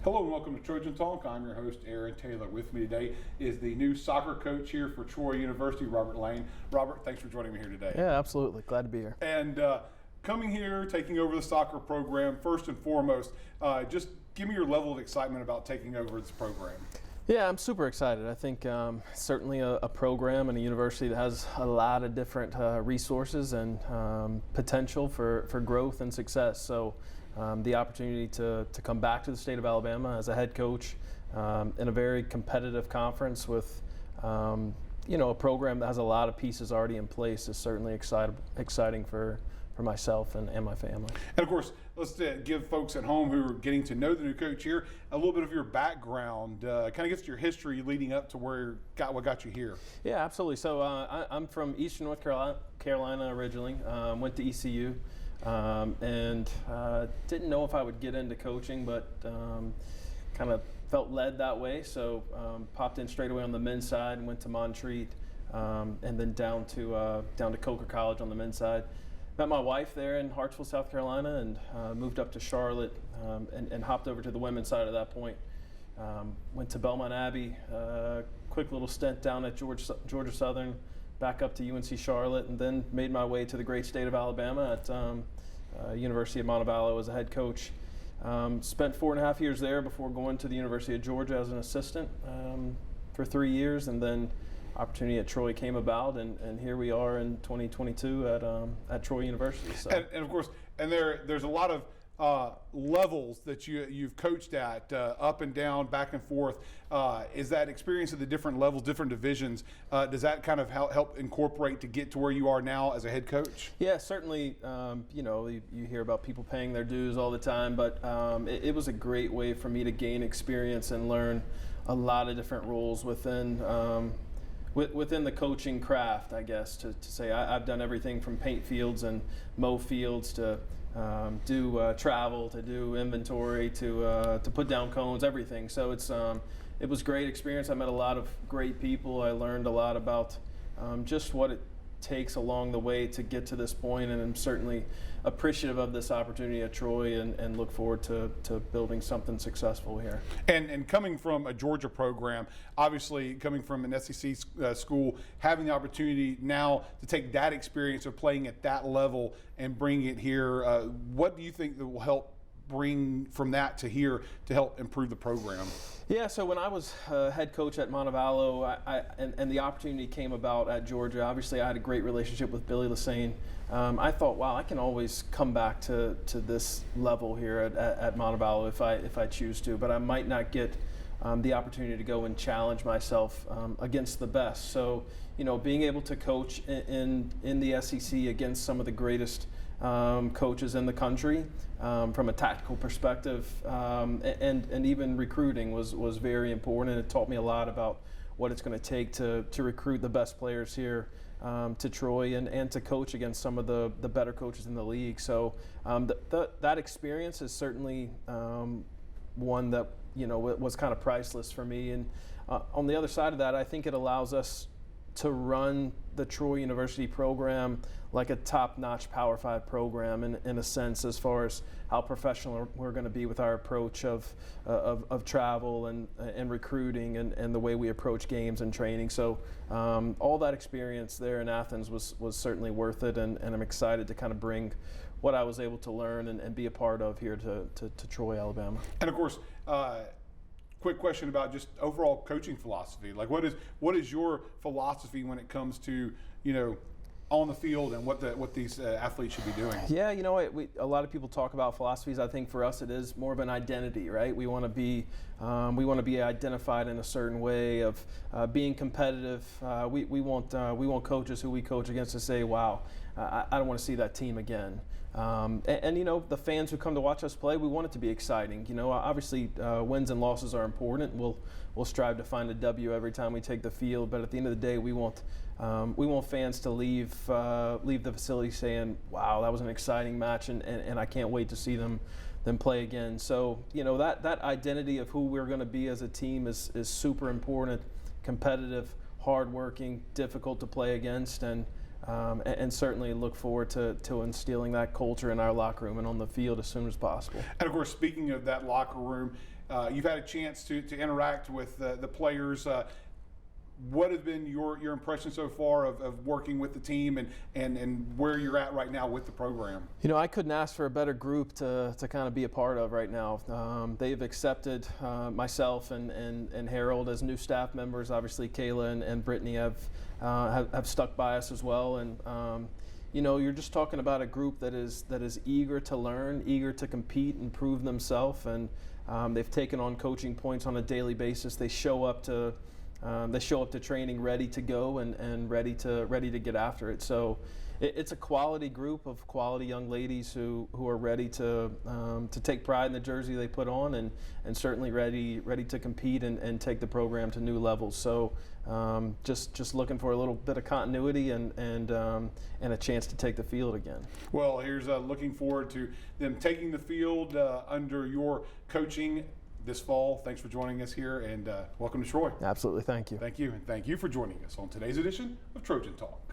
Hello and welcome to Trojan Talk. I'm your host, Aaron Taylor. With me today is the new soccer coach here for Troy University, Robert Lane. Robert, thanks for joining me here today. Yeah, absolutely. Glad to be here. And coming here, taking over the soccer program, first and foremost, just give me your level of excitement about taking over this program. Yeah, I'm super excited. I think certainly a program and a university that has a lot of different resources and potential for growth and success. So the opportunity to come back to the state of Alabama as a head coach in a very competitive conference with a program that has a lot of pieces already in place is certainly exciting for myself and my family. And of course, let's give folks at home who are getting to know the new coach here a little bit of your background, kind of gets your history leading up to what got you here. Yeah, absolutely. So I'm from Eastern North Carolina originally, went to ECU, and didn't know if I would get into coaching, but kind of felt led that way. So popped in straight away on the men's side and went to Montreat, and then down to Coker College on the men's side. Met my wife there in Hartsville, South Carolina, and moved up to Charlotte and hopped over to the women's side at that point. Went to Belmont Abbey, quick little stint down at Georgia Southern, back up to UNC Charlotte, and then made my way to the great state of Alabama at University of Montevallo as a head coach. Spent 4.5 years there before going to the University of Georgia as an assistant for 3 years, and then opportunity at Troy came about, and here we are in 2022 at Troy University. So. And of course, there's a lot of levels that you've coached at, up and down, back and forth. Is that experience at the different levels, different divisions, does that kind of help incorporate to get to where you are now as a head coach? Yeah, certainly. You hear about people paying their dues all the time, but it was a great way for me to gain experience and learn a lot of different roles within the coaching craft, I guess, to say I've done everything from paint fields and mow fields to do travel, to do inventory, to put down cones, everything. So it was great experience. I met a lot of great people. I learned a lot about just what it takes along the way to get to this point, and I'm certainly appreciative of this opportunity at Troy and look forward to building something successful here. And coming from a Georgia program, obviously coming from an SEC school, having the opportunity now to take that experience of playing at that level and bring it here, what do you think that will help bring from that to here to help improve the program? Yeah, so when I was head coach at Montevallo, and the opportunity came about at Georgia, obviously I had a great relationship with Billy Lassane. I thought, wow, I can always come back to this level here at Montevallo if I choose to, but I might not get the opportunity to go and challenge myself against the best. So, being able to coach in the SEC against some of the greatest coaches in the country from a tactical perspective and even recruiting was very important, and it taught me a lot about what it's going to take to recruit the best players here to Troy and to coach against some of the better coaches in the league. So that experience is certainly one that was kind of priceless for me. And on the other side of that, I think it allows us to run the Troy University program like a top-notch Power 5 program in a sense, as far as how professional we're going to be with our approach of travel and recruiting and the way we approach games and training. So all that experience there in Athens was certainly worth it, and I'm excited to kind of bring what I was able to learn and be a part of here to Troy, Alabama. And of course, quick question about just overall coaching philosophy. Like, what is your philosophy when it comes to on the field and what these athletes should be doing? Yeah, a lot of people talk about philosophies. I think for us it is more of an identity, right? We want to be identified in a certain way of being competitive. We want coaches who we coach against to say, wow, I don't want to see that team again. And the fans who come to watch us play, we want it to be exciting. Obviously wins and losses are important. We'll strive to find a W every time we take the field, but at the end of the day, we want fans to leave the facility saying, wow, that was an exciting match, and I can't wait to see them play again. So that identity of who we're going to be as a team is super important. Competitive, hardworking, difficult to play against, and and certainly look forward to instilling that culture in our locker room and on the field as soon as possible. And of course, speaking of that locker room, you've had a chance to interact with the players. What have been your impression so far of working with the team and where you're at right now with the program? You know, I couldn't ask for a better group to kind of be a part of right now. They've accepted myself and Harold as new staff members. Obviously, Kayla and Brittany have stuck by us as well. And you know, you're just talking about a group that is eager to learn, eager to compete and prove themselves. And they've taken on coaching points on a daily basis. They show up to training ready to go and ready to get after it. So it's a quality group of quality young ladies who are ready to take pride in the jersey they put on and certainly ready to compete and take the program to new levels. So just looking for a little bit of continuity and a chance to take the field again. Well, here's looking forward to them taking the field under your coaching this fall. Thanks for joining us here, and welcome to Troy. Absolutely, thank you. Thank you, and thank you for joining us on today's edition of Trojan Talk.